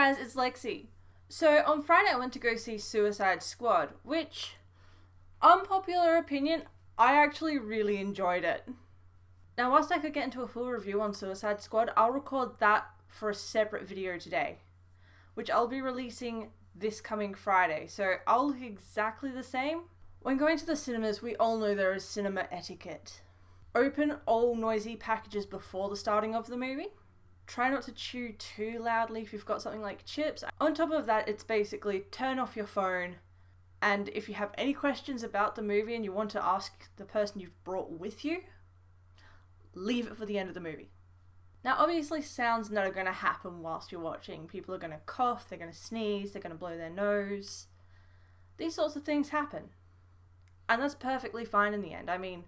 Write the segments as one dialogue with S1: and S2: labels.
S1: guys, it's Lexi. So on Friday I went to go see Suicide Squad, which, unpopular opinion, I actually really enjoyed it. Now whilst I could get into a full review on Suicide Squad, I'll record that for a separate video today, which I'll be releasing this coming Friday, so I'll look exactly the same. When going to the cinemas, we all know there is cinema etiquette. Open all noisy packages before the starting of the movie. Try not to chew too loudly if you've got something like chips. On top of that, it's basically turn off your phone, and if you have any questions about the movie and you want to ask the person you've brought with you, leave it for the end of the movie. Now obviously sounds that are going to happen whilst you're watching. People are going to cough, they're going to sneeze, they're going to blow their nose. These sorts of things happen. And that's perfectly fine in the end. I mean,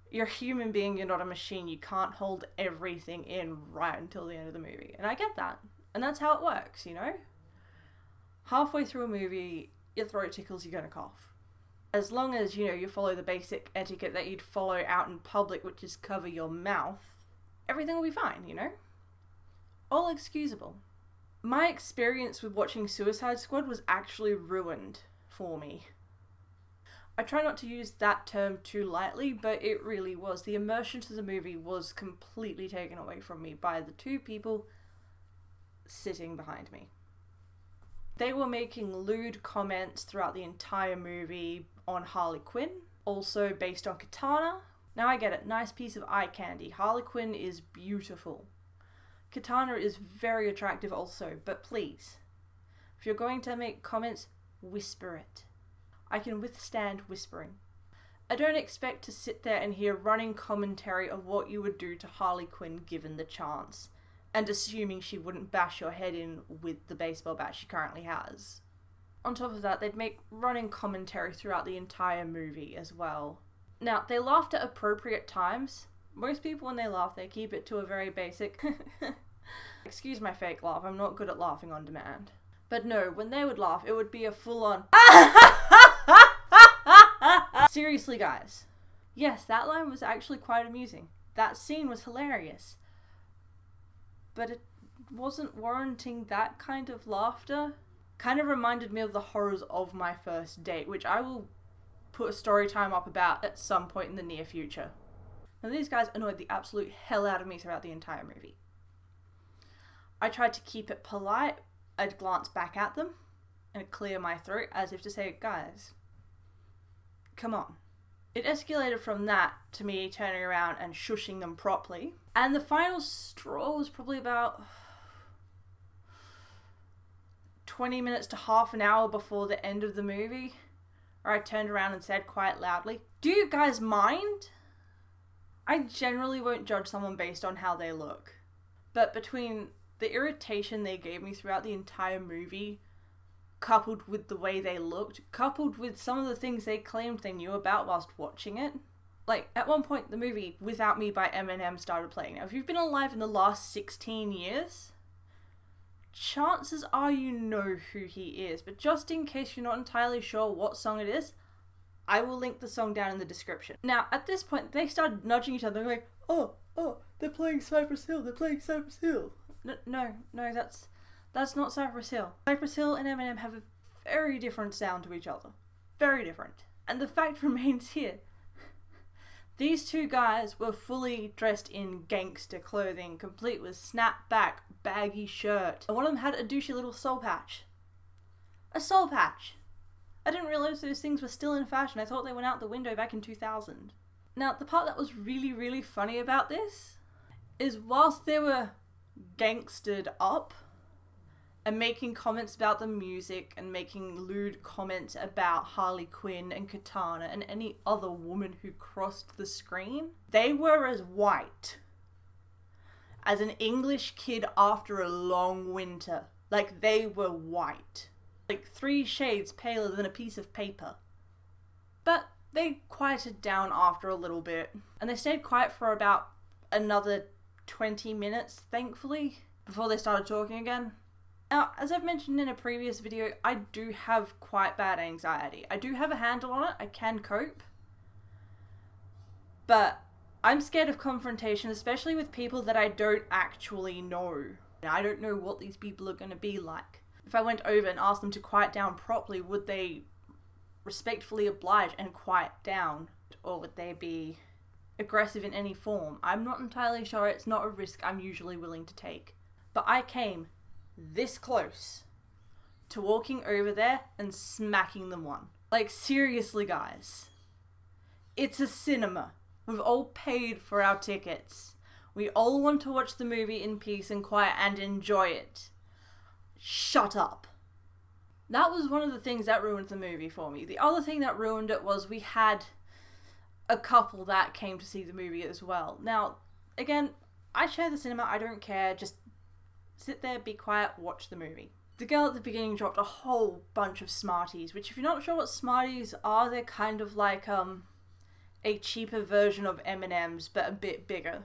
S1: you're a human being, you're not a machine. You can't hold everything in right until the end of the movie. And I get that. And that's how it works, you know? Halfway through a movie, your throat tickles, you're going to cough. As long as, you follow the basic etiquette that you'd follow out in public, which is cover your mouth, everything will be fine, All excusable. My experience with watching Suicide Squad was actually ruined for me. I try not to use that term too lightly, but it really was. The immersion to the movie was completely taken away from me by the two people sitting behind me. They were making lewd comments throughout the entire movie on Harley Quinn, also based on Katana. Now I get it, nice piece of eye candy. Harley Quinn is beautiful. Katana is very attractive also, but please, if you're going to make comments, whisper it. I can withstand whispering. I don't expect to sit there and hear running commentary of what you would do to Harley Quinn given the chance, and assuming she wouldn't bash your head in with the baseball bat she currently has. On top of that, they'd make running commentary throughout the entire movie as well. Now, they laughed at appropriate times. Most people when they laugh, they keep it to a very basic excuse my fake laugh, I'm not good at laughing on demand. But no, when they would laugh, it would be a full-on seriously, guys. Yes, that line was actually quite amusing. That scene was hilarious. But it wasn't warranting that kind of laughter. Kind of reminded me of the horrors of my first date, which I will put a story time up about at some point in the near future. Now these guys annoyed the absolute hell out of me throughout the entire movie. I tried to keep it polite. I'd glance back at them and clear my throat as if to say, guys, come on. It escalated from that to me turning around and shushing them properly. And the final straw was probably about 20 minutes to half an hour before the end of the movie, where I turned around and said quite loudly, do you guys mind? I generally won't judge someone based on how they look. But between the irritation they gave me throughout the entire movie, coupled with the way they looked, coupled with some of the things they claimed they knew about whilst watching it. Like, at one point, the movie Without Me by Eminem started playing. Now, if you've been alive in the last 16 years, chances are you know who he is. But just in case you're not entirely sure what song it is, I will link the song down in the description. Now, at this point, they started nudging each other, like, oh, they're playing Cypress Hill, No, that's not Cypress Hill. Cypress Hill and Eminem have a very different sound to each other. Very different. And the fact remains here. These two guys were fully dressed in gangster clothing, complete with snap-back, baggy shirt. And one of them had a douchey little soul patch. A soul patch! I didn't realise those things were still in fashion. I thought they went out the window back in 2000. Now, the part that was really, really funny about this is whilst they were gangstered up and making comments about the music and making lewd comments about Harley Quinn and Katana and any other woman who crossed the screen, they were as white as an English kid after a long winter. Like, they were white. Like 3 shades paler than a piece of paper. But they quieted down after a little bit, and they stayed quiet for about another 20 minutes, thankfully, before they started talking again. Now, as I've mentioned in a previous video, I do have quite bad anxiety. I do have a handle on it, I can cope. But I'm scared of confrontation, especially with people that I don't actually know. I don't know what these people are going to be like. If I went over and asked them to quiet down properly, would they respectfully oblige and quiet down? Or would they be aggressive in any form? I'm not entirely sure. It's not a risk I'm usually willing to take. But I came this close to walking over there and smacking them one. Like, seriously, guys. It's a cinema. We've all paid for our tickets. We all want to watch the movie in peace and quiet and enjoy it. Shut up. That was one of the things that ruined the movie for me. The other thing that ruined it was we had a couple that came to see the movie as well. Now, again, I share the cinema. I don't care. Just sit there, be quiet, watch the movie. The girl at the beginning dropped a whole bunch of Smarties, which if you're not sure what Smarties are, they're kind of like a cheaper version of M&Ms, but a bit bigger.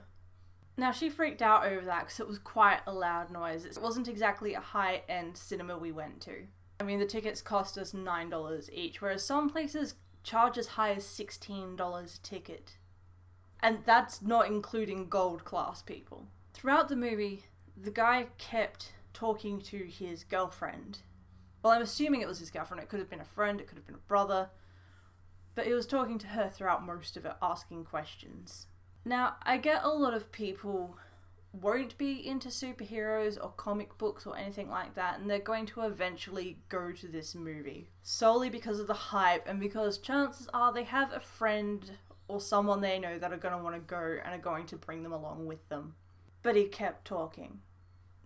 S1: Now, she freaked out over that because it was quite a loud noise. It wasn't exactly a high-end cinema we went to. I mean, the tickets cost us $9 each, whereas some places charge as high as $16 a ticket. And that's not including gold class people. Throughout the movie, the guy kept talking to his girlfriend. Well, I'm assuming it was his girlfriend. It could have been a friend, it could have been a brother. But he was talking to her throughout most of it, asking questions. Now, I get a lot of people won't be into superheroes or comic books or anything like that, and they're going to eventually go to this movie. Solely because of the hype, and because chances are they have a friend or someone they know that are going to want to go and are going to bring them along with them. But he kept talking.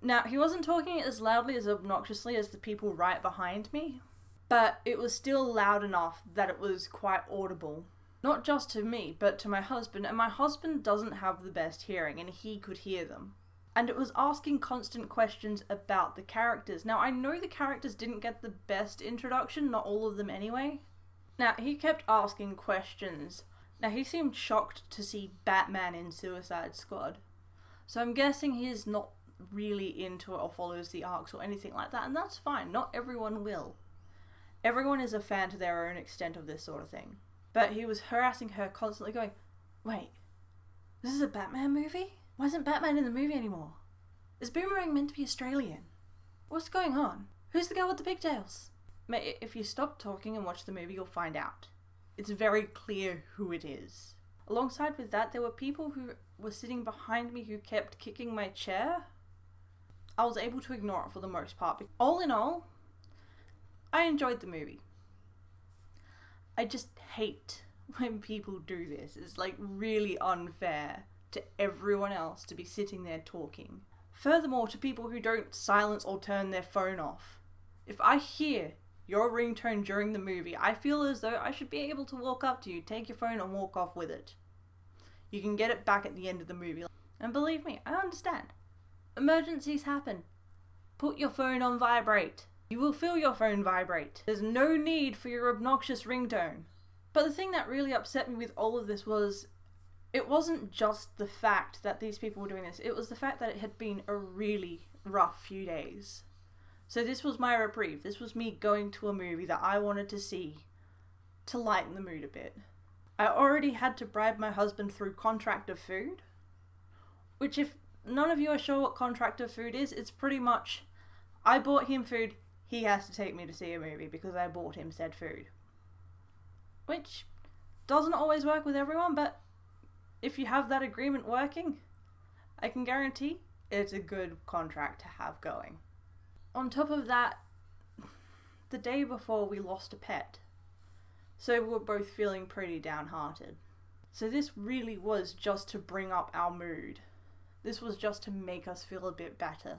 S1: Now, he wasn't talking as loudly as obnoxiously as the people right behind me, but it was still loud enough that it was quite audible. Not just to me, but to my husband, and my husband doesn't have the best hearing, and he could hear them. And it was asking constant questions about the characters. Now, I know the characters didn't get the best introduction, not all of them anyway. Now, he kept asking questions. Now, he seemed shocked to see Batman in Suicide Squad. So I'm guessing he's not really into it or follows the arcs or anything like that, and that's fine. Not everyone will. Everyone is a fan to their own extent of this sort of thing. But he was harassing her constantly going, wait, this is a Batman movie? Why isn't Batman in the movie anymore? Is Boomerang meant to be Australian? What's going on? Who's the girl with the pigtails? Mate, if you stop talking and watch the movie, you'll find out. It's very clear who it is. Alongside with that, there were people who were sitting behind me who kept kicking my chair. I was able to ignore it for the most part. But all in all, I enjoyed the movie. I just hate when people do this. It's like really unfair to everyone else to be sitting there talking. Furthermore, to people who don't silence or turn their phone off. If I hear your ringtone during the movie, I feel as though I should be able to walk up to you, take your phone and walk off with it. You can get it back at the end of the movie. And believe me, I understand. Emergencies happen. Put your phone on vibrate. You will feel your phone vibrate. There's no need for your obnoxious ringtone. But the thing that really upset me with all of this was, it wasn't just the fact that these people were doing this, it was the fact that it had been a really rough few days. So this was my reprieve. This was me going to a movie that I wanted to see to lighten the mood a bit. I already had to bribe my husband through contractor food, which if none of you are sure what contractor food is, it's pretty much, I bought him food, he has to take me to see a movie because I bought him said food. Which doesn't always work with everyone, but if you have that agreement working, I can guarantee it's a good contract to have going. On top of that, the day before we lost a pet, so we were both feeling pretty downhearted. So this really was just to bring up our mood. This was just to make us feel a bit better.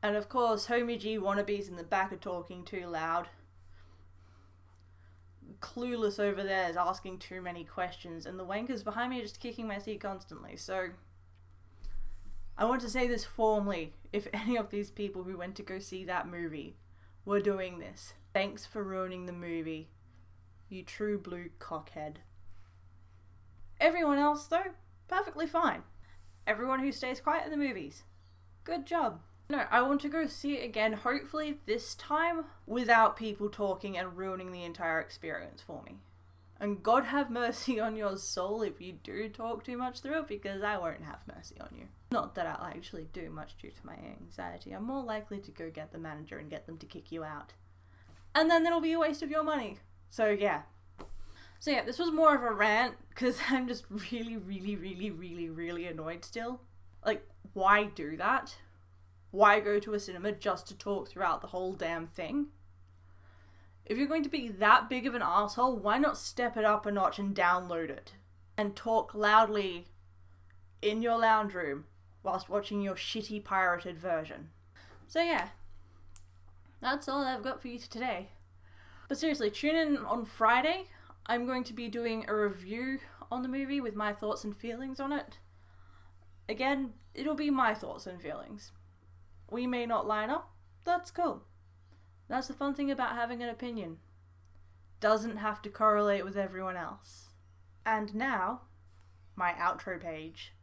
S1: And of course, Homie G wannabes in the back are talking too loud. Clueless over there is asking too many questions, and the wankers behind me are just kicking my seat constantly. So I want to say this formally, if any of these people who went to go see that movie were doing this, thanks for ruining the movie, you true blue cockhead. Everyone else, though, perfectly fine. Everyone who stays quiet in the movies, good job. No, I want to go see it again, hopefully this time without people talking and ruining the entire experience for me. And God have mercy on your soul if you do talk too much through it, because I won't have mercy on you. Not that I'll actually do much due to my anxiety. I'm more likely to go get the manager and get them to kick you out. And then it'll be a waste of your money. So yeah, this was more of a rant, because I'm just really, really, really, really, really annoyed still. Like, why do that? Why go to a cinema just to talk throughout the whole damn thing? If you're going to be that big of an asshole, why not step it up a notch and download it? And talk loudly in your lounge room whilst watching your shitty pirated version. So yeah, that's all I've got for you today. But seriously, tune in on Friday. I'm going to be doing a review on the movie with my thoughts and feelings on it. Again, it'll be my thoughts and feelings. We may not line up. That's cool. That's the fun thing about having an opinion. Doesn't have to correlate with everyone else. And now, my outro page.